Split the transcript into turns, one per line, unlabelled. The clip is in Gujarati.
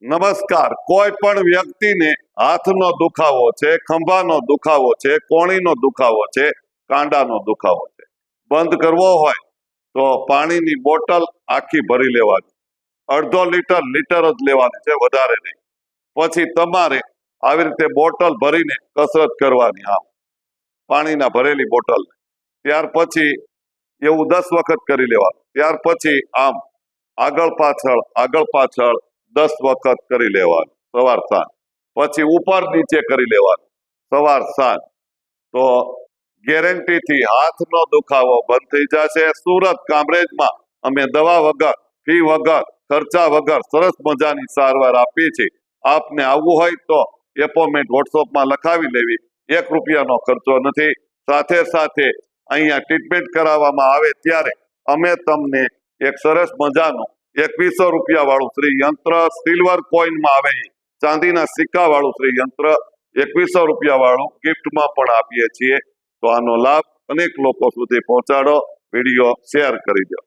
નમસ્કાર. કોઈ પણ વ્યક્તિને હાથનો દુખાવો છે, ખંભાનો દુખાવો છે, કોણીનો દુખાવો છે, કાંડાનો દુખાવો છે, બંધ કરવો હોય તો પાણીની બોટલ આખી ભરી લેવાની, અડધો લીટર જ લેવાની છે, વધારે નહીં. પછી તમારે આવી રીતે બોટલ ભરીને કસરત કરવાની, આમ પાણીના ભરેલી બોટલ. ત્યાર પછી એવું 10 વખત કરી લેવાનું. ત્યાર પછી આમ આગળ પાછળ 10 વખત કરી લેવાનું, સવાર સાંજ. પછી ઉપર નીચે કરી લેવાનું, સવાર સાંજ. તો ગેરંટીથી હાથનો દુખાવો બંધ થઈ જશે. સુરત કામરેજમાં અમે દવા વગર, ફી વગર, ખર્ચા વગર સરસ મજાની સારવાર આપીએ છીએ. આપને આવવું હોય તો એપોઇન્ટમેન્ટ વોટ્સઅપમાં લખાવી લેવી, 1 રૂપિયાનો ખર્ચો નથી. સાથે સાથે અહીંયા ટ્રીટમેન્ટ કરાવવામાં આવે ત્યારે અમે તમને એક સરસ મજાનું 2100 રૂપિયા વાળું શ્રી યંત્ર, સિલ્વર કોઈનમાં આવે ચાંદીના સિક્કા વાળું શ્રી યંત્ર 2100 રૂપિયા વાળું ગિફ્ટમાં પણ આપીએ છીએ. તો આનો લાભ અનેક લોકો સુધી પહોંચાડો, વિડીયો શેર કરી દો.